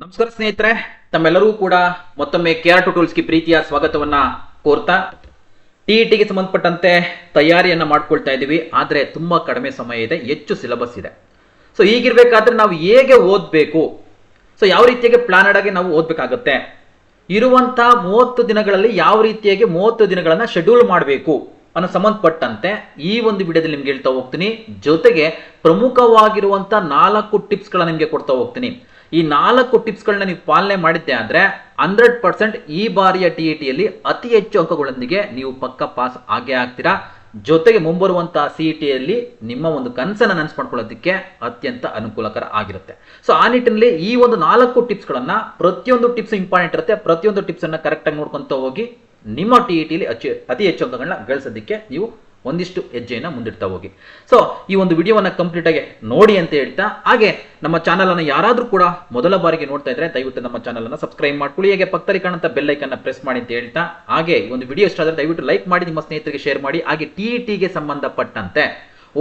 ನಮಸ್ಕಾರ ಸ್ನೇಹಿತರೆ, ತಮ್ಮೆಲ್ಲರಿಗೂ ಕೂಡ ಮತ್ತೊಮ್ಮೆ ಕೇರ್ ಟೂಲ್ಸ್ಗೆ ಪ್ರೀತಿಯ ಸ್ವಾಗತವನ್ನ ಕೋರ್ತಾ ಟಿಇಟಿಗೆ ಸಂಬಂಧಪಟ್ಟಂತೆ ತಯಾರಿಯನ್ನ ಮಾಡ್ಕೊಳ್ತಾ ಇದ್ದೀವಿ. ಆದರೆ ತುಂಬಾ ಕಡಿಮೆ ಸಮಯ ಇದೆ, ಹೆಚ್ಚು ಸಿಲೆಬಸ್ ಇದೆ. ಸೊ ಹೀಗಿರ್ಬೇಕಾದ್ರೆ ನಾವು ಹೇಗೆ ಓದಬೇಕು, ಸೊ ಯಾವ ರೀತಿಯಾಗಿ ಪ್ಲಾನಡ್ ಆಗಿ ನಾವು ಓದಬೇಕಾಗುತ್ತೆ, ಇರುವಂತ 30 ದಿನಗಳಲ್ಲಿ ಯಾವ ರೀತಿಯಾಗಿ 30 ದಿನಗಳನ್ನ ಶೆಡ್ಯೂಲ್ ಮಾಡಬೇಕು ಅನ್ನೋ ಸಂಬಂಧಪಟ್ಟಂತೆ ಈ ಒಂದು ವಿಡಿಯೋದಲ್ಲಿ ನಿಮ್ಗೆ ಹೇಳ್ತಾ ಹೋಗ್ತೀನಿ. ಜೊತೆಗೆ ಪ್ರಮುಖವಾಗಿರುವಂತ 4 ಟಿಪ್ಸ್ಗಳನ್ನ ನಿಮ್ಗೆ ಕೊಡ್ತಾ ಹೋಗ್ತೀನಿ. ಈ 4 ಟಿಪ್ಸ್ಗಳನ್ನ ನೀವು ಪಾಲನೆ ಮಾಡಿದ್ದೆ ಅಂದ್ರೆ 100% ಈ ಬಾರಿಯ ಟಿಇಟಿಯಲ್ಲಿ ಅತಿ ಹೆಚ್ಚು ಅಂಕಗಳೊಂದಿಗೆ ನೀವು ಪಕ್ಕ ಪಾಸ್ ಆಗೇ ಆಗ್ತೀರಾ. ಜೊತೆಗೆ ಮುಂಬರುವಂತಹ ಸಿಇಟಿಯಲ್ಲಿ ನಿಮ್ಮ ಒಂದು ಕನಸನ್ನ ನನಸು ಮಾಡ್ಕೊಳ್ಳೋದಕ್ಕೆ ಅತ್ಯಂತ ಅನುಕೂಲಕರ ಆಗಿರುತ್ತೆ. ಸೊ ಆ ನಿಟ್ಟಿನಲ್ಲಿ ಈ ಒಂದು 4 ಟಿಪ್ಸ್ಗಳನ್ನ, ಪ್ರತಿಯೊಂದು ಟಿಪ್ಸ್ ಇಂಪಾರ್ಟೆಂಟ್ ಇರುತ್ತೆ, ಪ್ರತಿಯೊಂದು ಟಿಪ್ಸ್ ಅನ್ನ ಕರೆಕ್ಟ್ ಆಗಿ ನೋಡ್ಕೊಂತ ಹೋಗಿ ನಿಮ್ಮ ಟಿಇಟಿಯಲ್ಲಿ ಅತಿ ಹೆಚ್ಚು ಅಂಕಗಳನ್ನ ಗಳಿಸೋದಕ್ಕೆ ನೀವು ಒಂದಿಷ್ಟು ಹೆಜ್ಜೆಯನ್ನು ಮುಂದಿಡ್ತಾ ಹೋಗಿ. ಸೊ ಈ ಒಂದು ವಿಡಿಯೋವನ್ನ ಕಂಪ್ಲೀಟ್ ಆಗಿ ನೋಡಿ ಅಂತ ಹೇಳ್ತಾ, ಹಾಗೆ ನಮ್ಮ ಚಾನಲ್ ಅನ್ನು ಯಾರಾದ್ರೂ ಕೂಡ ಮೊದಲ ಬಾರಿಗೆ ನೋಡ್ತಾ ಇದ್ರೆ ದಯವಿಟ್ಟು ನಮ್ಮ ಚಾನಲ್ ಅನ್ನು ಸಬ್ಸ್ಕ್ರೈಬ್ ಮಾಡ್ಕೊಳ್ಳಿ, ಹಾಗೆ ಪಕ್ಕದಲ್ಲಿ ಕಾಣುವಂತ ಬೆಲ್ ಐಕನ್ ಪ್ರೆಸ್ ಮಾಡಿ ಅಂತ ಹೇಳ್ತಾ, ಹಾಗೆ ಈ ಒಂದು ವಿಡಿಯೋ ಇಷ್ಟ ಆದ್ರೆ ದಯವಿಟ್ಟು ಲೈಕ್ ಮಾಡಿ, ನಿಮ್ಮ ಸ್ನೇಹಿತರಿಗೆ ಶೇರ್ ಮಾಡಿ. ಹಾಗೆ ಟಿಇಟಿಗೆ ಸಂಬಂಧಪಟ್ಟಂತೆ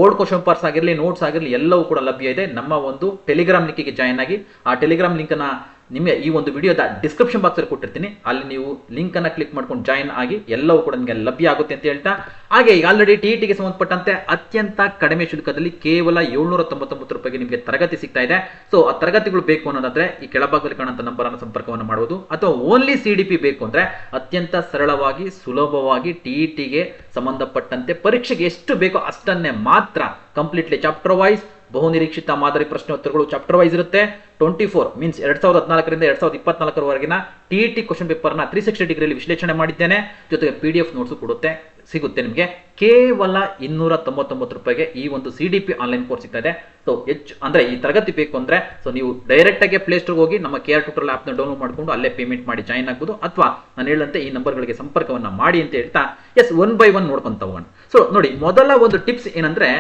ಓಲ್ಡ್ ಕ್ವಶನ್ ಪೇಪರ್ಸ್ ಆಗಿರಲಿ, ನೋಟ್ಸ್ ಆಗಿರಲಿ, ಎಲ್ಲವೂ ಕೂಡ ಲಭ್ಯ ಇದೆ. ನಮ್ಮ ಒಂದು ಟೆಲಿಗ್ರಾಮ್ ಲಿಂಕಿಗೆ ಜಾಯ್ನ್ ಆಗಿ, ಆ ಟೆಲಿಗ್ರಾಮ್ ಲಿಂಕ್ ಅನ್ನ ನಿಮಗೆ ಈ ಒಂದು ವಿಡಿಯೋದ ಡಿಸ್ಕ್ರಿಪ್ಷನ್ ಬಾಕ್ಸ್ ಅಲ್ಲಿ ಕೊಟ್ಟಿರ್ತೀನಿ, ಅಲ್ಲಿ ನೀವು ಲಿಂಕ್ ಅನ್ನ ಕ್ಲಿಕ್ ಮಾಡ್ಕೊಂಡು ಜಾಯಿನ್ ಆಗಿ ಎಲ್ಲವೂ ಕೂಡ ನಿಮಗೆ ಲಭ್ಯ ಆಗುತ್ತೆ ಅಂತ ಹೇಳ್ತಾ, ಹಾಗೆ ಈಗ ಆಲ್ರೆಡಿ ಟಿಇಟಿಗೆ ಸಂಬಂಧಪಟ್ಟಂತೆ ಅತ್ಯಂತ ಕಡಿಮೆ ಶುಲ್ಕದಲ್ಲಿ ಕೇವಲ 799 ರೂಪಾಯಿಗೆ ನಿಮಗೆ ತರಗತಿ ಸಿಗ್ತಾ ಇದೆ. ಸೊ ಆ ತರಗತಿಗಳು ಬೇಕು ಅನ್ನೋದಾದ್ರೆ ಈ ಕೆಳಭಾಗದಲ್ಲಿ ಕಾಣುವಂತ ನಂಬರ್ ಅನ್ನು ಸಂಪರ್ಕವನ್ನು ಮಾಡುವುದು, ಅಥವಾ ಓನ್ಲಿ ಸಿಡಿಪಿ ಬೇಕು ಅಂದ್ರೆ ಅತ್ಯಂತ ಸರಳವಾಗಿ ಸುಲಭವಾಗಿ ಟಿಇಟಿಗೆ ಸಂಬಂಧಪಟ್ಟಂತೆ ಪರೀಕ್ಷೆಗೆ ಎಷ್ಟು ಬೇಕೋ ಅಷ್ಟನ್ನೇ ಮಾತ್ರ ಕಂಪ್ಲೀಟ್ಲಿ ಚಾಪ್ಟರ್ ವೈಸ್ ಬಹುನಿರೀಕ್ಷಿತ ಮಾದರಿ ಪ್ರಶ್ನೋತ್ತರಗಳು ಚಾಪ್ಟರ್ ವೈಸ್ ಇರುತ್ತೆ. 24 ಮೀನ್ಸ್ 2014ರಿಂದ 2024 ಟಿಇಟಿ ಕ್ವಶನ್ ಪೇಪರ್ ನ 360 ಡಿಗ್ರಿಯಲ್ಲಿ ವಿಶ್ಲೇಷಣೆ ಮಾಡಿದ್ದೇನೆ. ಜೊತೆಗೆ PDF ನೋಟ್ಸ್ ಕೊಡುತ್ತೆ ಸಿಗುತ್ತೆ ನಿಮಗೆ ಕೇವಲ 299 ರೂಪಾಯಿಗೆ ಈ ಒಂದು ಸಿಡಿಪಿ ಆನ್ಲೈನ್ ಕೋರ್ಸ್ ಸಿಗ್ತಾ ಇದೆ. ಸೊ ಹೆಚ್ಚು ಅಂದ್ರೆ ಈ ತರಗತಿ ಬೇಕು ಅಂದ್ರೆ ಸೊ ನೀವು ಡೈರೆಕ್ಟ್ ಆಗಿ ಪ್ಲೇ ಸ್ಟೋರ್ ಹೋಗಿ ನಮ್ಮ ಕೇರ್ ಟ್ಯೂಟೋರಿಯಲ್ ಆಪ್ ನ ಡೌನ್ಲೋಡ್ ಮಾಡ್ಕೊಂಡು ಅಲ್ಲೇ ಪೇಮೆಂಟ್ ಮಾಡಿ ಜಾಯಿನ್ ಆಗ್ಬೋದು, ಅಥವಾ ನಾನು ಹೇಳಂತೆ ಈ ನಂಬರ್ಗಳಿಗೆ ಸಂಪರ್ಕವನ್ನ ಮಾಡಿ ಅಂತ ಹೇಳ್ತಾ, ಎಸ್ ಒನ್ ಬೈ ಒನ್ ನೋಡ್ಕೊಂತ ಹೋಗೋಣ. ಸೊ ನೋಡಿ, ಮೊದಲ ಒಂದು ಟಿಪ್ಸ್ ಏನಂದ್ರೆ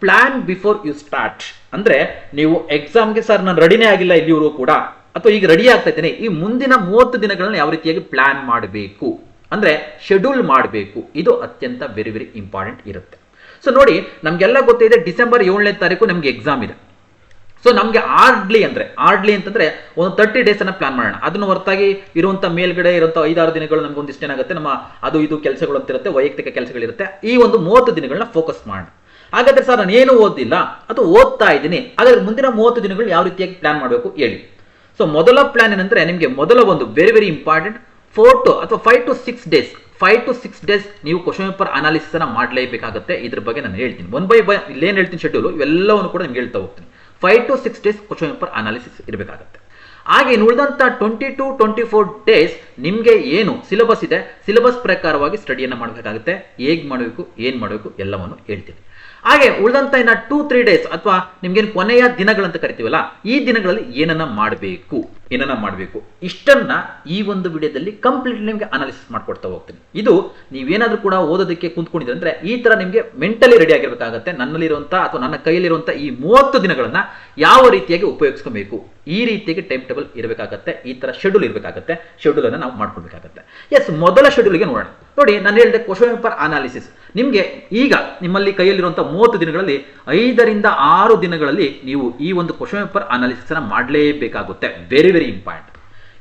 ಪ್ಲಾನ್ ಬಿಫೋರ್ ಯು ಸ್ಟಾರ್ಟ್. ಅಂದ್ರೆ ನೀವು ಎಕ್ಸಾಮ್ಗೆ ಸರ್ ನಾನು ರೆಡಿನೇ ಆಗಿಲ್ಲ ಇಲ್ಲಿವರು ಕೂಡ, ಅಥವಾ ಈಗ ರೆಡಿ ಆಗ್ತಾ ಇದ್ದೇನೆ, ಈ ಮುಂದಿನ 30 ದಿನಗಳನ್ನ ಯಾವ ರೀತಿಯಾಗಿ ಪ್ಲಾನ್ ಮಾಡಬೇಕು ಅಂದ್ರೆ ಶೆಡ್ಯೂಲ್ ಮಾಡಬೇಕು. ಇದು ಅತ್ಯಂತ ವೆರಿ ವೆರಿ ಇಂಪಾರ್ಟೆಂಟ್ ಇರುತ್ತೆ. ಸೊ ನೋಡಿ, ನಮ್ಗೆಲ್ಲ ಗೊತ್ತಿದೆ ಡಿಸೆಂಬರ್ 7ನೇ ತಾರೀಕು ನಮ್ಗೆ ಎಕ್ಸಾಮ್ ಇದೆ. ಸೊ ನಮ್ಗೆ ಆರ್ಡ್ಲಿ ಅಂತಂದ್ರೆ ಒಂದು 30 ಡೇಸ್ ಅನ್ನ ಪ್ಲಾನ್ ಮಾಡೋಣ. ಅದನ್ನ ಹೊರತಾಗಿ ಇರುವಂತ ಮೇಲ್ಗಡೆ ಇರುವಂತ 5-6 ದಿನಗಳು ನಮ್ಗೆ ಒಂದಿಷ್ಟು ಏನಾಗುತ್ತೆ, ನಮ್ಮ ಅದು ಇದು ಕೆಲಸಗಳು ಅಂತ ಇರುತ್ತೆ, ವೈಯಕ್ತಿಕ ಕೆಲಸಗಳಿರುತ್ತೆ. ಈ ಒಂದು 30 ದಿನಗಳನ್ನ ಫೋಕಸ್ ಮಾಡೋಣ. ಹಾಗಾದ್ರೆ ಸರ್ ನಾನು ಏನು ಓದಿಲ್ಲ ಅಥವಾ ಓದ್ತಾ ಇದ್ದೀನಿ, ಹಾಗಾದ್ರೆ ಮುಂದಿನ 30 ದಿನಗಳು ಯಾವ ರೀತಿಯಾಗಿ ಪ್ಲಾನ್ ಮಾಡಬೇಕು ಹೇಳಿ. ಸೊ ಮೊದಲ ಪ್ಲಾನ್ ಏನಂದ್ರೆ, ನಿಮಗೆ ಮೊದಲ ಒಂದು ವೆರಿ ವೆರಿ ಇಂಪಾರ್ಟೆಂಟ್ 4 to ಅಥವಾ 5 to 6 ಡೇಸ್ ನೀವು ಕ್ವಶನ್ ಪೇಪರ್ ಅನಾಲಿಸಿಸ್ ಅನ್ನ ಮಾಡಲೇಬೇಕಾಗುತ್ತೆ. ಇದ್ರ ಬಗ್ಗೆ ನಾನು ಹೇಳ್ತೀನಿ ಒನ್ ಬೈ ಇಲ್ಲೇನು ಹೇಳ್ತೀನಿ ಶೆಡ್ಯೂಲ್ ಇವೆಲ್ಲವನ್ನು ಕೂಡ ನಿಮ್ಗೆ ಹೇಳ್ತಾ ಹೋಗ್ತೀನಿ. 5 to 6 days question paper analysis ಇರಬೇಕಾಗುತ್ತೆ. ಹಾಗೆ ಉಳಿದಂತ 20 to 24 ಡೇಸ್ ನಿಮ್ಗೆ ಏನು ಸಿಲೆಬಸ್ ಇದೆ, ಸಿಲೆಬಸ್ ಪ್ರಕಾರವಾಗಿ ಸ್ಟಡಿಯನ್ನ ಮಾಡಬೇಕಾಗುತ್ತೆ. ಹೇಗೆ ಮಾಡಬೇಕು, ಏನ್ ಮಾಡಬೇಕು ಎಲ್ಲವನ್ನು ಹೇಳ್ತೀನಿ. ಹಾಗೆ ಉಳಿದಂತ ಇನ್ನ 2-3 ಡೇಸ್ ಅಥವಾ ನಿಮ್ಗೇನು ಕೊನೆಯ ದಿನಗಳಂತ ಕರಿತೀವಲ್ಲ, ಈ ದಿನಗಳಲ್ಲಿ ಏನನ್ನ ಮಾಡಬೇಕು ಇಷ್ಟನ್ನ ಈ ಒಂದು ವಿಡಿಯೋದಲ್ಲಿ ಕಂಪ್ಲೀಟ್ ನಿಮ್ಗೆ ಅನಾಲಿಸಿಸ್ ಮಾಡ್ಕೊಡ್ತಾ ಹೋಗ್ತೀನಿ. ಇದು ನೀವೇನಾದ್ರೂ ಕೂಡ ಓದೋದಕ್ಕೆ ಕುಂತ್ಕೊಂಡಿದ್ರೆ ಅಂದ್ರೆ ಈ ತರ ನಿಮ್ಗೆ ಮೆಂಟಲಿ ರೆಡಿ ಆಗಿರ್ಬೇಕಾಗತ್ತೆ. ನನ್ನಲ್ಲಿರುವಂತ ಅಥವಾ ನನ್ನ ಕೈಯಲ್ಲಿರುವಂತ ಈ 30 ದಿನಗಳನ್ನ ಯಾವ ರೀತಿಯಾಗಿ ಉಪಯೋಗಿಸ್ಕೋಬೇಕು, ಈ ರೀತಿಯಾಗಿ ಟೈಮ್ ಟೇಬಲ್ ಇರಬೇಕಾಗತ್ತೆ, ಈ ತರ ಶೆಡ್ಯೂಲ್ ಇರಬೇಕಾಗತ್ತೆ. ಶೆಡ್ಯೂಲ್ ಅನ್ನ ನಾವು ಮಾಡ್ಕೊಳ್ಬೇಕಾಗತ್ತೆ. ಎಸ್, ಮೊದಲ ಶೆಡ್ಯೂಲ್ಗೆ ನೋಡೋಣ. ನೋಡಿ, ನಾನು ಹೇಳಿದೆ ಕ್ವಶನ್ ಪೇಪರ್ ಅನಾಲಿಸಿಸ್. ನಿಮ್ಗೆ ಈಗ ನಿಮ್ಮಲ್ಲಿ ಕೈಯಲ್ಲಿರುವಂತಹ 30 ದಿನಗಳಲ್ಲಿ 5ರಿಂದ 6 ದಿನಗಳಲ್ಲಿ ನೀವು ಈ ಒಂದು ಕ್ವಶನ್ ಪೇಪರ್ ಅನಾಲಿಸಿಸ್ ಅನ್ನ ಮಾಡಲೇಬೇಕಾಗುತ್ತೆ. Very very important.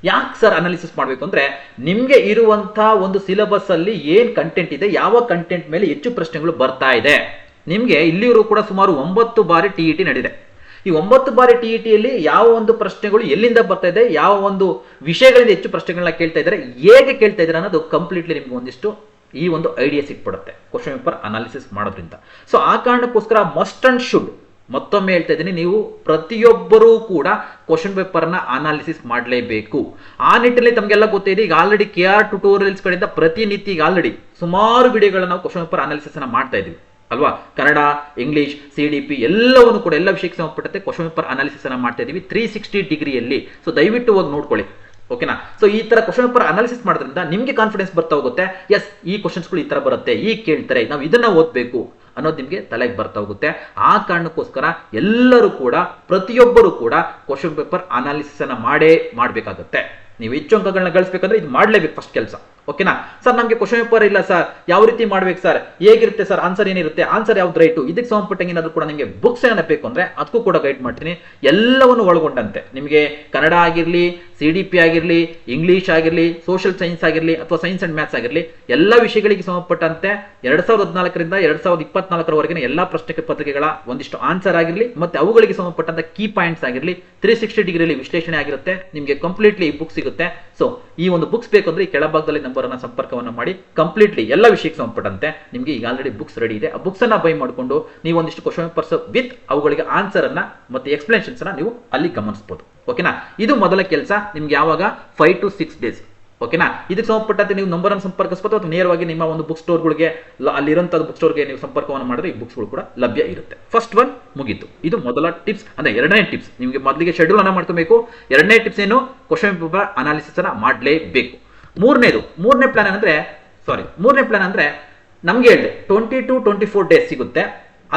ಯಾಕೆ ಸರ್ ಅನಾಲಿಸಿಸ್ ಮಾಡಬೇಕು ಅಂದ್ರೆ, ನಿಮ್ಗೆ ಇರುವಂತಹ ಒಂದು ಸಿಲೆಬಸ್ ಅಲ್ಲಿ ಏನ್ ಕಂಟೆಂಟ್ ಇದೆ, ಯಾವ ಕಂಟೆಂಟ್ ಮೇಲೆ ಹೆಚ್ಚು ಪ್ರಶ್ನೆಗಳು ಬರ್ತಾ ಇದೆ. ನಿಮ್ಗೆ ಇಲ್ಲಿಯವರು ಕೂಡ ಸುಮಾರು 9 ಬಾರಿ ಟಿಇಟಿ ನಡೆದಿದೆ. ಈ 9 ಬಾರಿ ಟಿಇಟಿಯಲ್ಲಿ ಯಾವ ಒಂದು ಪ್ರಶ್ನೆಗಳು ಎಲ್ಲಿಂದ ಬರ್ತಾ ಇದೆ, ಯಾವ ಒಂದು ವಿಷಯಗಳಿಂದ ಹೆಚ್ಚು ಪ್ರಶ್ನೆಗಳನ್ನ ಕೇಳ್ತಾ ಇದ್ದಾರೆ, ಹೇಗೆ ಕೇಳ್ತಾ ಇದ್ದಾರೆ ಅನ್ನೋದು ಕಂಪ್ಲೀಟ್ಲಿ ನಿಮ್ಗೆ ಒಂದಿಷ್ಟು ಈ ಒಂದು ಐಡಿಯಾ ಸಿಕ್ಬಿಡುತ್ತೆ ಕ್ವಶನ್ ಪೇಪರ್ ಅನಾಲಿಸಿಸ್ ಮಾಡೋದ್ರಿಂದ. ಸೊ ಆ ಕಾರಣಕ್ಕೋಸ್ಕರ ಮಸ್ಟ್ ಅಂಡ್ ಶುಡ್ ಮತ್ತೊಮ್ಮೆ ಹೇಳ್ತಾ ಇದ್ದೀನಿ, ನೀವು ಪ್ರತಿಯೊಬ್ಬರೂ ಕೂಡ ಕ್ವಶನ್ ಪೇಪರ್ ನ ಅನಾಲಿಸಿಸ್ ಮಾಡಲೇಬೇಕು. ಆ ನಿಟ್ಟಿನಲ್ಲಿ ತಮಗೆಲ್ಲ ಗೊತ್ತಿದೆ, ಈಗ ಆಲ್ರೆಡಿ KR ಟ್ಯುಟೋರಿಯಲ್ಸ್ ಗಳಿಂದ ಪ್ರತಿನಿತ್ಯ ಈಗ ಆಲ್ರೆಡಿ ಸುಮಾರು ವಿಡಿಯೋಗಳನ್ನ ನಾವು ಕ್ವಶನ್ ಪೇಪರ್ ಅನಾಲಿಸಿಸ್ ಅನ್ನ ಮಾಡ್ತಾ ಇದೀವಿ ಅಲ್ವಾ. ಕನ್ನಡ, ಇಂಗ್ಲಿಷ್, CDP ಎಲ್ಲವನ್ನು ಕೂಡ ಎಲ್ಲ ವಿಷಯಕ್ಕೆ ಸಂಬಂಧಪಟ್ಟಂತೆ ಕ್ವಶನ್ ಪೇಪರ್ ಅನಾಲಿಸಿಸ್ ಅನ್ನ ಮಾಡ್ತಾ ಇದೀವಿ 360 ಡಿಗ್ರಿಯಲ್ಲಿ. ಸೊ ದಯವಿಟ್ಟು ಹೋಗಿ ನೋಡ್ಕೊಳ್ಳಿ, ಓಕೆನಾ. ಸೊ ಈ ತರ ಕ್ವಶನ್ ಪೇಪರ್ ಅನಾಲಿಸಿಸ್ ಮಾಡೋದ್ರಿಂದ ನಿಮ್ಗೆ ಕಾನ್ಫಿಡೆನ್ಸ್ ಬರ್ತಾ ಹೋಗುತ್ತೆ. ಎಸ್, ಈ ಕ್ವಶನ್ಸ್ಗಳು ಈ ತರ ಬರುತ್ತೆ, ಈ ಕೇಳ್ತಾರೆ, ನಾವು ಇದನ್ನ ಓದ್ಬೇಕು ಅನ್ನೋದು ನಿಮ್ಗೆ ತಲೆಗೆ ಬರ್ತಾ ಹೋಗುತ್ತೆ. ಆ ಕಾರಣಕ್ಕೋಸ್ಕರ ಎಲ್ಲರೂ ಕೂಡ ಪ್ರತಿಯೊಬ್ಬರು ಕೂಡ ಕ್ವಶನ್ ಪೇಪರ್ ಅನಾಲಿಸಿಸ್ ಅನ್ನ ಮಾಡಬೇಕಾಗುತ್ತೆ. ನೀವು ಹೆಚ್ಚು ಅಂಕಗಳನ್ನ ಗಳಿಸಬೇಕಂದ್ರೆ ಇದು ಮಾಡಲೇಬೇಕು ಫಸ್ಟ್ ಕೆಲಸ, ಓಕೆನಾ ಸರ್ ನಮಗೆ ಕ್ವಶನ್ ಪೇಪರ್ ಇಲ್ಲ ಸರ್, ಯಾವ ರೀತಿ ಮಾಡ್ಬೇಕು ಸರ್, ಹೇಗಿರುತ್ತೆ ಸರ್, ಆನ್ಸರ್ ಏನಿರುತ್ತೆ, ಆನ್ಸರ್ ಯಾವ್ದು ರೈಟು, ಇದಕ್ಕೆ ಸಂಬಂಧಪಟ್ಟಂಗೆ ಏನಾದ್ರು ಕೂಡ ನಿಮಗೆ ಬುಕ್ಸ್ ಏನಾದ್ರು ಬೇಕು ಅಂದ್ರೆ ಅದಕ್ಕೂ ಕೂಡ ಗೈಡ್ ಮಾಡ್ತೀನಿ. ಎಲ್ಲವನ್ನು ಒಳಗೊಂಡಂತೆ ನಿಮಗೆ ಕನ್ನಡ ಆಗಿರಲಿ, CDP ಆಗಿರಲಿ, ಇಂಗ್ಲಿಷ್ ಆಗಿರಲಿ, ಸೋಷಿಯಲ್ ಸೈನ್ಸ್ ಆಗಿರಲಿ ಅಥವಾ ಸೈನ್ಸ್ ಅಂಡ್ ಮ್ಯಾಥ್ಸ್ ಆಗಿರಲಿ, ಎಲ್ಲ ವಿಷಯಗಳಿಗೆ ಸಂಬಂಧಪಟ್ಟಂತೆ 2014ರಿಂದ 2024ರವರೆಗಿನ ಎಲ್ಲಾ ಪ್ರಶ್ನೆ ಪತ್ರಿಕೆಗಳ ಒಂದಿಷ್ಟು ಆನ್ಸರ್ ಆಗಿರಲಿ ಮತ್ತೆ ಅವುಗಳಿಗೆ ಸಂಬಂಧಪಟ್ಟಂತ ಕೀ ಪಾಯಿಂಟ್ಸ್ ಆಗಿರಲಿ 360 ಡಿಗ್ರಿಯಲ್ಲಿ ವಿಶ್ಲೇಷಣೆ ಆಗಿರುತ್ತೆ. ನಿಮಗೆ ಕಂಪ್ಲೀಟ್ಲಿ ಈ ಬುಕ್ ಸಿಗುತ್ತೆ. ಸೊ ಈ ಒಂದು ಬುಕ್ಸ್ ಬೇಕಂದ್ರೆ ಈ ಕೆಳಭಾಗದಲ್ಲಿ ನಂಬರ್ ಅನ್ನ ಸಂಪರ್ಕವನ್ನು ಮಾಡಿ ಕಂಪ್ಲೀಟ್ಲಿ ಎಲ್ಲ ವಿಷಯಕ್ಕೆ ಸಂಬಂಧಪಟ್ಟಂತೆ ನಿಮಗೆ ಈಗ ಆಲ್ರೆಡಿ ಬುಕ್ಸ್ ರೆಡಿ ಇದೆ. ಆ ಬುಕ್ಸ್ ಅನ್ನ ಬೈ ಮಾಡಿಕೊಂಡು ನೀವು ಒಂದಿಷ್ಟು ಕ್ವಶನ್ ಪೇಪರ್ಸ್ ವಿತ್ ಅವುಗಳಿಗೆ ಆನ್ಸರ್ ಅನ್ನ ಮತ್ತೆ ಎಕ್ಸ್ಪ್ಲನೇಷನ್ಸ್ ಅನ್ನ ನೀವು ಅಲ್ಲಿ ಗಮನಿಸಬಹುದು. ಓಕೆನಾ, ಇದು ಮೊದಲ ಕೆಲಸ ನಿಮ್ಗೆ ಯಾವಾಗ 5 to 6 ಡೇಸ್. ಓಕೆನಾ, ಇದಕ್ಕೆ ಸಂಬಂಧಪಟ್ಟಂತೆ ನೀವು ನಂಬರ್ ಅನ್ನು ಸಂಪರ್ಕಿಸಬಹುದು ಅಥವಾ ನೇರವಾಗಿ ನಿಮ್ಮ ಒಂದು ಬುಕ್ ಸ್ಟೋರ್ಗಳಿಗೆ ಅಲ್ಲಿರುವಂತಹ ಬುಕ್ ಸ್ಟೋರ್ಗೆ ನೀವು ಸಂಪರ್ಕವನ್ನು ಮಾಡಿದ್ರೆ ಈ ಬುಕ್ಸ್ಗಳು ಕೂಡ ಲಭ್ಯ ಇರುತ್ತೆ. ಫಸ್ಟ್ ಒನ್ ಮುಗೀತು. ಇದು ಮೊದಲ ಟಿಪ್ಸ್ ಅಂದ್ರೆ ಎರಡನೇ ಟಿಪ್ಸ್. ನಿಮಗೆ ಮೊದಲಿಗೆ ಶೆಡ್ಯೂಲ್ ಅನ್ನ ಮಾಡ್ಕೋಬೇಕು. ಎರಡನೇ ಟಿಪ್ಸ್ ಏನು, ಕ್ವಶನ್ ಪೇಪರ್ ಅನಾಲಿಸಿಸ್ ಅನ್ನ ಮಾಡಲೇಬೇಕು. ಮೂರನೇ ಪ್ಲಾನ್ ಅಂದ್ರೆ ನಮ್ಗೆ ಹೇಳಿದೆ 20 to 24 ಡೇಸ್ ಸಿಗುತ್ತೆ.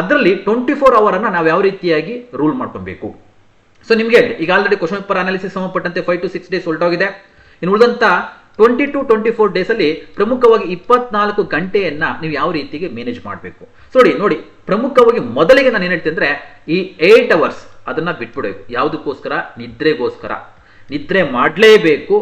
ಅದರಲ್ಲಿ 24 ಅವರ್ ಅನ್ನ ನಾವು ಯಾವ ರೀತಿಯಾಗಿ ರೂಲ್ ಮಾಡ್ಕೊಬೇಕು. ಸೊ ನಿಮ್ಗೆ ಹೇಳಿದೆ ಈಗ ಆಲ್ರೆಡಿ ಕ್ವಶನ್ ಪೇಪರ್ ಅನಾಲಿಸಿಸ್ ಸಂಬಂಧಪಟ್ಟಂತೆ 5 to 6 ಡೇಸ್ ಹೊರಟೋಗಿದೆ. ಇನ್ನು ಉಳಿದಂತ 20 to 24 ಡೇಸ್ ಅಲ್ಲಿ ಪ್ರಮುಖವಾಗಿ 24 ಗಂಟೆಯನ್ನ ನೀವು ಯಾವ ರೀತಿಗೆ ಮ್ಯಾನೇಜ್ ಮಾಡಬೇಕು. ನೋಡಿ ಪ್ರಮುಖವಾಗಿ ಮೊದಲಿಗೆ ನಾನು ಏನ್ ಹೇಳ್ತೀನಿ ಅಂದ್ರೆ ಈ 8 ಅವರ್ಸ್ ಅದನ್ನ ಬಿಟ್ಬಿಡಬೇಕು. ಯಾವುದಕ್ಕೋಸ್ಕರ? ನಿದ್ರೆಗೋಸ್ಕರ. ನಿದ್ರೆ ಮಾಡಲೇಬೇಕು.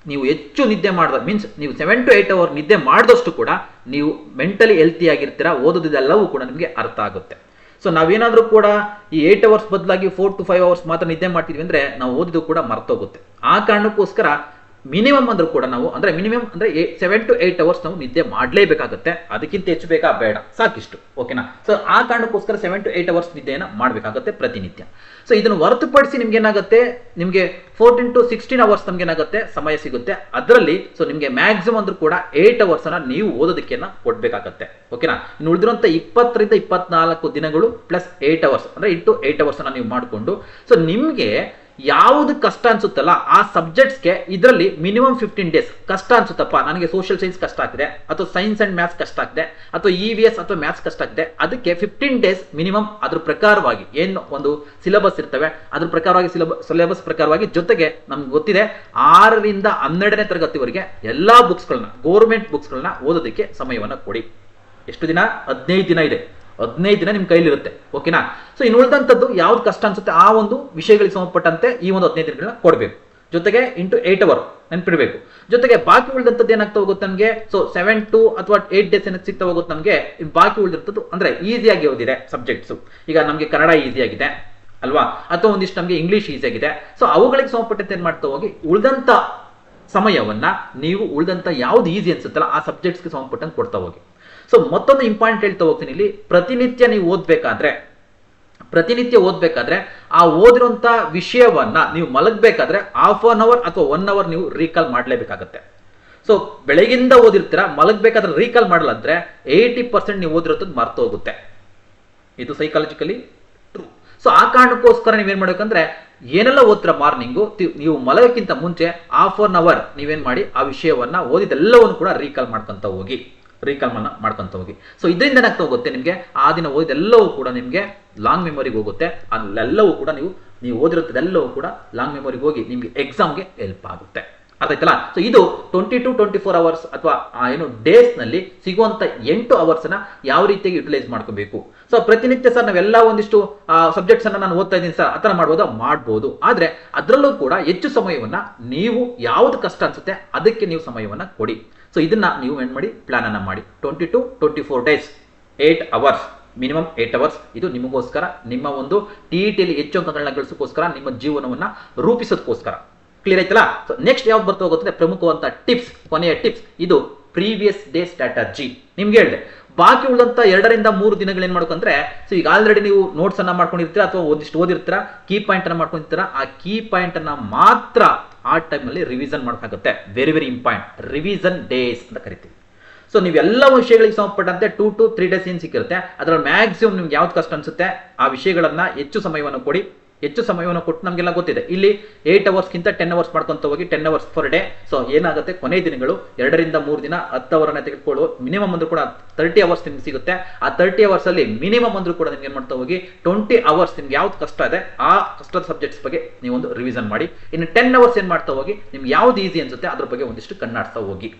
ನೀವು ಹೆಚ್ಚು ನಿದ್ದೆ ಮಾಡಿದ ಮೀನ್ಸ್ ನೀವು 7 to 8 ಅವರ್ ನಿದ್ದೆ ಮಾಡಿದಷ್ಟು ಕೂಡ ನೀವು ಮೆಂಟಲಿ ಹೆಲ್ತಿ ಆಗಿರ್ತೀರಾ. ಓದೋದೆಲ್ಲವೂ ಕೂಡ ನಿಮಗೆ ಅರ್ಥ ಆಗುತ್ತೆ. ಸೊ ನಾವೇನಾದ್ರೂ ಕೂಡ ಈ 8 ಅವರ್ಸ್ ಬದಲಾಗಿ 4 to 5 ಅವರ್ಸ್ ಮಾತ್ರ ನಿದ್ದೆ ಮಾಡ್ತಿದ್ವಿ ಅಂದ್ರೆ ನಾವು ಓದಿದ್ದು ಕೂಡ ಮರ್ತೋಗುತ್ತೆ. ಆ ಕಾರಣಕ್ಕೋಸ್ಕರ ಮಿನಿಮಮ್ ಅಂದ್ರೂ ಕೂಡ ನಾವು ಅಂದ್ರೆ 7 to 8 ಅವರ್ಸ್ ನಾವು ನಿದ್ದೆ ಮಾಡಲೇಬೇಕಾಗುತ್ತೆ. ಅದಕ್ಕಿಂತ ಹೆಚ್ಚು ಬೇಕಾ? ಬೇಡ, ಸಾಕಿಷ್ಟು. ಓಕೆನಾ. ಸೊ ಆ ಕಾರಣಕ್ಕೋಸ್ಕರ 7 to 8 ಅವರ್ಸ್ ನಿದ್ದೆಯನ್ನು ಮಾಡಬೇಕಾಗುತ್ತೆ ಪ್ರತಿನಿತ್ಯ. ಸೊ ಇದನ್ನು ಹೊರತುಪಡಿಸಿ ನಿಮ್ಗೆ ಏನಾಗುತ್ತೆ, ನಿಮಗೆ 14 to 16 ಅವರ್ಸ್ ನಮ್ಗೆ ಏನಾಗುತ್ತೆ ಸಮಯ ಸಿಗುತ್ತೆ. ಅದರಲ್ಲಿ ಸೊ ನಿಮ್ಗೆ ಮ್ಯಾಕ್ಸಿಮಮ್ ಅಂದ್ರೂ ಕೂಡ 8 ಅವರ್ಸ್ ಅನ್ನ ನೀವು ಓದೋದಕ್ಕೆ ಕೊಡ್ಬೇಕಾಗತ್ತೆ. ಓಕೆನಾ. ಇನ್ನು ಉಳಿದಿರುವಂತ 20ರಿಂದ 24 ದಿನಗಳು ಪ್ಲಸ್ 8 ಅವರ್ಸ್ ಅಂದ್ರೆ ಇಂಟು 8 ಅವರ್ಸ್ ಅನ್ನ ನೀವು ಮಾಡಿಕೊಂಡು ಸೊ ನಿಮ್ಗೆ ಯಾವುದು ಕಷ್ಟ ಅನ್ಸುತ್ತಲ್ಲ ಆ ಸಬ್ಜೆಕ್ಟ್ಸ್ಗೆ ಇದರಲ್ಲಿ ಮಿನಿಮಮ್ 15 ಡೇಸ್ ಕಷ್ಟ ಅನ್ಸುತ್ತಪ್ಪ, ನನಗೆ ಸೋಷಿಯಲ್ ಸೈನ್ಸ್ ಕಷ್ಟ ಆಗ್ತಿದೆ ಅಥವಾ ಸೈನ್ಸ್ ಅಂಡ್ ಮ್ಯಾಥ್ಸ್ ಕಷ್ಟ ಆಗ್ತಿದೆ ಅಥವಾ EVS ಅಥವಾ ಮ್ಯಾಥ್ಸ್ ಕಷ್ಟ ಆಗ್ತಿದೆ, ಅದಕ್ಕೆ 15 ಡೇಸ್ ಮಿನಿಮಮ್ ಅದ್ರ ಪ್ರಕಾರವಾಗಿ ಏನು ಒಂದು ಸಿಲೆಬಸ್ ಇರ್ತವೆ ಅದ್ರ ಪ್ರಕಾರವಾಗಿ ಸಿಲೆಬಸ್ ಪ್ರಕಾರವಾಗಿ ಜೊತೆಗೆ ನಮ್ಗೆ ಗೊತ್ತಿದೆ 6ರಿಂದ 12ನೇ ತರಗತಿವರೆಗೆ ಎಲ್ಲಾ ಬುಕ್ಸ್ಗಳನ್ನ ಗೌರ್ಮೆಂಟ್ ಬುಕ್ಸ್ಗಳನ್ನ ಓದೋದಕ್ಕೆ ಸಮಯವನ್ನು ಕೊಡಿ. ಎಷ್ಟು ದಿನ? 15 ದಿನ ಇದೆ. 15 ದಿನ ನಿಮ್ ಕೈಲಿರುತ್ತೆ. ಓಕೆನಾ. ಸೊ ಇನ್ನು ಉಳಿದಂಥದ್ದು ಯಾವ್ದು ಕಷ್ಟ ಅನ್ಸುತ್ತೆ ಆ ಒಂದು ವಿಷಯಗಳಿಗೆ ಸಂಬಂಧಪಟ್ಟಂತೆ ಈ ಒಂದು 15 ದಿನಗಳನ್ನ ಕೊಡಬೇಕು. ಜೊತೆಗೆ ಇಂಟು 8 ಅವರ್ ನೆನ್ಪಿಡ್ಬೇಕು. ಜೊತೆಗೆ ಬಾಕಿ ಉಳಿದಂಥದ್ದು ಏನಾಗ್ತಾ ಹೋಗುತ್ತೆ ನಮಗೆ, ಸೊ 7 to ಅಥವಾ 8 ಡೇಸ್ ಏನಕ್ಕೆ ಸಿಗ್ತಾ ಹೋಗುತ್ತೆ ನಮಗೆ. ಬಾಕಿ ಉಳಿದಿರ್ತದ್ದು ಅಂದ್ರೆ ಈಸಿಯಾಗಿ ಓದಿದೆ ಸಬ್ಜೆಕ್ಟ್ಸ್. ಈಗ ನಮಗೆ ಕನ್ನಡ ಈಸಿ ಆಗಿದೆ ಅಲ್ವಾ, ಅಥವಾ ಒಂದಿಷ್ಟು ನಮಗೆ ಇಂಗ್ಲಿಷ್ ಈಸಿ ಆಗಿದೆ. ಸೊ ಅವುಗಳಿಗೆ ಸಂಬಂಧಪಟ್ಟಂತೆ ಏನ್ ಮಾಡ್ತಾ ಹೋಗಿ ಉಳಿದಂತ ಸಮಯವನ್ನ ನೀವು ಉಳಿದಂತ ಯಾವ್ದು ಈಸಿ ಅನ್ಸುತ್ತಲ್ಲ ಆ ಸಬ್ಜೆಕ್ಟ್ಸ್ಗೆ ಸಂಬಂಧಪಟ್ಟಂತೆ ಕೊಡ್ತಾ ಹೋಗಿ. ಸೊ ಮತ್ತೊಂದು ಇಂಪಾರ್ಟೆಂಟ್ ಹೇಳ್ತಾ ಹೋಗ್ತೀನಿ ಇಲ್ಲಿ, ಪ್ರತಿನಿತ್ಯ ನೀವು ಓದ್ಬೇಕಾದ್ರೆ ಆ ಓದಿರುವಂತ ವಿಷಯವನ್ನ ನೀವು ಮಲಗಬೇಕಾದ್ರೆ 1/2 ಅವರ್ ಅಥವಾ 1 ಅವರ್ ನೀವು ರೀಕಾಲ್ ಮಾಡಲೇಬೇಕಾಗತ್ತೆ. ಸೊ ಬೆಳಗಿಂದ ಓದಿರ್ತೀರಾ, ಮಲಗಬೇಕಾದ್ರೆ ರೀಕಾಲ್ ಮಾಡಲ್ಲ ಅಂದ್ರೆ 80% ನೀವು ಓದಿರೋದು ಮರ್ತು ಹೋಗುತ್ತೆ. ಇದು ಸೈಕಾಲಜಿಕಲಿ ಟ್ರೂ. ಸೊ ಆ ಕಾರಣಕ್ಕೋಸ್ಕರ ನೀವೇನ್ ಮಾಡ್ಬೇಕಂದ್ರೆ ಏನೆಲ್ಲ ಓದ್ತೀರಾ ಮಾರ್ನಿಂಗು ನೀವು ಮಲಗಕ್ಕಿಂತ ಮುಂಚೆ 1/2 ಅವರ್ ನೀವೇನ್ ಮಾಡಿ ಆ ವಿಷಯವನ್ನ ಓದಿದೆಲ್ಲವನ್ನು ಕೂಡ ರೀಕಾಲ್ ಮಾಡ್ಕೊಂತ ಹೋಗಿ. ಸೊ ಇದರಿಂದ ಏನಾಗ್ತಾ ಹೋಗುತ್ತೆ ನಿಮಗೆ ಆ ದಿನ ಓದಿದೆಲ್ಲವೂ ಕೂಡ ನಿಮಗೆ ಲಾಂಗ್ ಮೆಮೊರಿಗೆ ಹೋಗುತ್ತೆ. ಅಲ್ಲೆಲ್ಲವೂ ಕೂಡ ನೀವು ಓದಿರುತ್ತದೆಲ್ಲವೂ ಕೂಡ ಲಾಂಗ್ ಮೆಮೊರಿಗೆ ಹೋಗಿ ನಿಮ್ಗೆ ಎಕ್ಸಾಮ್ಗೆ ಹೆಲ್ಪ್ ಆಗುತ್ತೆ. ಅರ್ಥ ಆಯ್ತಲ್ಲ. ಸೊ ಇದು 20 to 24 ಅವರ್ಸ್ ಅಥವಾ ಏನು ಡೇಸ್ ನಲ್ಲಿ ಸಿಗುವಂತ 8 ಅವರ್ಸ್ ನ ಯಾವ ರೀತಿಯಾಗಿ ಯುಟಿಲೈಸ್ ಮಾಡ್ಕೋಬೇಕು. ಸೊ ಪ್ರತಿನಿತ್ಯ ಸರ್ ನಾವೆಲ್ಲ ಒಂದಿಷ್ಟು ಸಬ್ಜೆಕ್ಟ್ಸ್ ಅನ್ನ ನಾನು ಓದ್ತಾ ಇದ್ದೀನಿ ಸರ್ ಆತರ ಮಾಡ್ಬೋದು. ಆದ್ರೆ ಅದರಲ್ಲೂ ಕೂಡ ಹೆಚ್ಚು ಸಮಯವನ್ನ ನೀವು ಯಾವ್ದು ಕಷ್ಟ ಅನ್ಸುತ್ತೆ ಅದಕ್ಕೆ ನೀವು ಸಮಯವನ್ನ ಕೊಡಿ. ಸೊ ಇದನ್ನ ನೀವು ಏನ್ ಮಾಡಿ ಪ್ಲಾನ್ ಅನ್ನ ಮಾಡಿ 20 to 24 days 8 hours minimum 8 hours. ಇದು ನಿಮಗೋಸ್ಕರ ನಿಮ್ಮ ಒಂದು TETಯಲ್ಲಿ ಹೆಚ್ಚು ಅಂಕಗಳನ್ನ ಗಳಿಸೋಕ್ಕೋಸ್ಕರ ನಿಮ್ಮ ಜೀವನವನ್ನ ರೂಪಿಸೋದಕ್ಕೋಸ್ಕರ. ಕ್ಲಿಯರ್ ಆಯ್ತಲ್ಲ. ಸೊ ನೆಕ್ಸ್ಟ್ ಯಾವ್ದು ಬರ್ತಾ ಹೋಗುತ್ತೆ ಪ್ರಮುಖವಂತ ಟಿಪ್ಸ್, ಕೊನೆಯ ಟಿಪ್ಸ್ ಇದು ಪ್ರೀವಿಯಸ್ ಡೇ ಸ್ಟ್ರಾಟಜಿ. ನಿಮ್ಗೆ ಹೇಳಿದೆ ಬಾಕಿ ಉಳಿದಂತ 2ರಿಂದ 3 ದಿನಗಳು ಏನ್ ಮಾಡ್ಕೊಂಡ್ರೆ ಸೊ ಈಗ ಆಲ್ರೆಡಿ ನೀವು ನೋಟ್ಸ್ ಅನ್ನ ಮಾಡ್ಕೊಂಡಿರ್ತೀರಾ ಅಥವಾ ಒಂದಿಷ್ಟು ಓದಿರ್ತೀರಾ, ಕೀ ಪಾಯಿಂಟ್ ಅನ್ನ ಮಾಡ್ಕೊಂಡಿರ್ತೀರಾ. ಆ ಕೀ ಪಾಯಿಂಟ್ ಅನ್ನ ಮಾತ್ರ ಆ ಟೈಮ್ ಅಲ್ಲಿ ರಿವಿಷನ್ ಮಾಡಬೇಕಾಗುತ್ತೆ. Very very important, revision days ಅಂತ ಕರಿತೀವಿ. ಸೊ ನೀವೆಲ್ಲ ವಿಷಯಗಳಿಗೆ ಸಂಬಂಧಪಟ್ಟಂತೆ 2 to 3 ಡೇಸ್ ಏನ್ ಸಿಕ್ಕಿರುತ್ತೆ ಅದರಲ್ಲಿ ಮ್ಯಾಕ್ಸಿಮಮ್ ನಿಮ್ಗೆ ಯಾವ್ದು ಕಷ್ಟ ಅನ್ಸುತ್ತೆ ಆ ವಿಷಯಗಳನ್ನ ಹೆಚ್ಚು ಸಮಯವನ್ನು ಕೊಡಿ. ಹೆಚ್ಚು ಸಮಯವನ್ನು ಕೊಟ್ಟು ನಮಗೆಲ್ಲ ಗೊತ್ತಿದೆ ಇಲ್ಲಿ 8 ಅವರ್ಸ್ಗಿಂತ 10 ಅವರ್ಸ್ ಮಾಡ್ಕೊಂತ ಹೋಗಿ 10 ಅವರ್ಸ್ ಪರ್ ಡೇ. ಸೊ ಏನಾಗುತ್ತೆ ಕೊನೆ ದಿನಗಳು 2ರಿಂದ 3 ದಿನ 10 ಅವರನ್ನ ತೆಗೆದುಕೊಳ್ಳುವ ಮಿನಿಮಮ್ ಅಂದ್ರೂ ಕೂಡ 30 ಅವರ್ಸ್ ನಿಮ್ಗೆ ಸಿಗುತ್ತೆ. ಆ 30 ಅವರ್ಸ್ ಅಲ್ಲಿ ಮಿನಿಮಮ್ ಅಂದ್ರೂ ಕೂಡ ನಿಮ್ಗೆ ಏನ್ ಮಾಡ್ತಾ ಹೋಗಿ 20 ಅವರ್ಸ್ ನಿಮ್ಗೆ ಯಾವ್ದು ಕಷ್ಟ ಇದೆ ಆ ಕಷ್ಟದ ಸಬ್ಜೆಕ್ಟ್ಸ್ ಬಗ್ಗೆ ನೀವು ಒಂದು ರಿವಿಷನ್ ಮಾಡಿ. ಇನ್ನು 10 ಅವರ್ಸ್ ಏನ್ ಮಾಡ್ತಾ ಹೋಗಿ ನಿಮ್ಗೆ ಯಾವ್ದು ಈಸಿ ಅನ್ಸುತ್ತೆ ಅದ್ರ ಬಗ್ಗೆ ಒಂದಿಷ್ಟು ಕಣ್ಣಾಡ್ತಾ ಹೋಗಿ.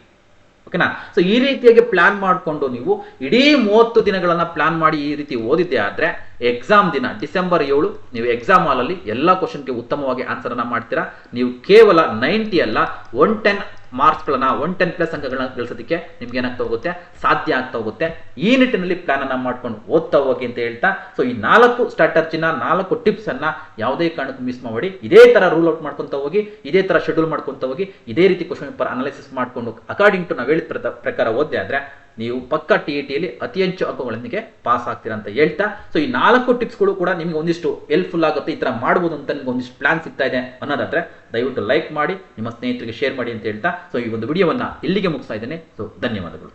ಓಕೆನಾ. ಸೊ ಈ ರೀತಿಯಾಗಿ ಪ್ಲಾನ್ ಮಾಡಿಕೊಂಡು ನೀವು ಇಡೀ 30 ದಿನಗಳನ್ನ ಪ್ಲಾನ್ ಮಾಡಿ ಈ ರೀತಿ ಓದಿದ್ದೆ ಆದ್ರೆ ಎಕ್ಸಾಮ್ ದಿನ December 7 ನೀವು ಎಕ್ಸಾಮ್ ಹಾಲಲ್ಲಿ ಎಲ್ಲ ಕ್ವಶನ್ಗೆ ಉತ್ತಮವಾಗಿ ಆನ್ಸರ್ ಅನ್ನ ಮಾಡ್ತೀರಾ. ನೀವು ಕೇವಲ 90 ಅಲ್ಲ 110 ಮಾರ್ಕ್ಸ್ಗಳನ್ನ 110+ ಅಂಕಗಳನ್ನ ಗಳಿಸೋದಕ್ಕೆ ನಿಮ್ಗೆ ಏನಾಗ್ತಾ ಹೋಗುತ್ತೆ, ಸಾಧ್ಯ ಆಗ್ತಾ ಹೋಗುತ್ತೆ. ಈ ನಿಟ್ಟಿನಲ್ಲಿ ಪ್ಲಾನ್ ಅನ್ನ ಮಾಡ್ಕೊಂಡು ಓದ್ತಾ ಹೋಗಿ ಅಂತ ಹೇಳ್ತಾ, ಸೊ ಈ 4 ಸ್ಟ್ರಾಟಜಿನ 4 ಟಿಪ್ಸ್ ಅನ್ನ ಯಾವುದೇ ಕಾರಣಕ್ಕೂ ಮಿಸ್ ಮಾಡಿ ಇದೇ ತರ ರೂಲ್ ಔಟ್ ಮಾಡ್ಕೊಂತ ಹೋಗಿ, ಇದೇ ತರ ಶೆಡ್ಯೂಲ್ ಮಾಡ್ಕೊಂತ ಹೋಗಿ, ಇದೇ ರೀತಿ ಕ್ವಶನ್ ಪೇಪರ್ ಅನಾಲಿಸಿಸ್ ಮಾಡ್ಕೊಂಡು ಅಕಾರ್ಡಿಂಗ್ ಟು ನಾವು ಹೇಳಿದ ಪ್ರಕಾರ ಓದ್ದೆ ಆದ್ರೆ ನೀವು ಪಕ್ಕ TETಯಲ್ಲಿ ಅತಿ ಹೆಚ್ಚು ಅಂಕಗಳೊಂದಿಗೆ ಪಾಸ್ ಆಗ್ತೀರಾ ಅಂತ ಹೇಳ್ತಾ, ಸೊ ಈ 4 ಟಿಪ್ಸ್ಗಳು ಕೂಡ ನಿಮ್ಗೆ ಒಂದಿಷ್ಟು ಹೆಲ್ಪ್ಫುಲ್ ಆಗುತ್ತೆ, ಈ ತರ ಮಾಡಬಹುದು ಅಂತ ನಿಮ್ಗೆ ಒಂದಿಷ್ಟು ಪ್ಲಾನ್ ಸಿಗ್ತಾ ಇದೆ ಅನ್ನೋದಾದ್ರೆ ದಯವಿಟ್ಟು ಲೈಕ್ ಮಾಡಿ, ನಿಮ್ಮ ಸ್ನೇಹಿತರಿಗೆ ಶೇರ್ ಮಾಡಿ ಅಂತ ಹೇಳ್ತಾ, ಸೊ ಈ ಒಂದು ವಿಡಿಯೋವನ್ನ ಇಲ್ಲಿಗೆ ಮುಗಿಸ್ತಾ ಇದ್ದೇನೆ. ಸೊ ಧನ್ಯವಾದಗಳು.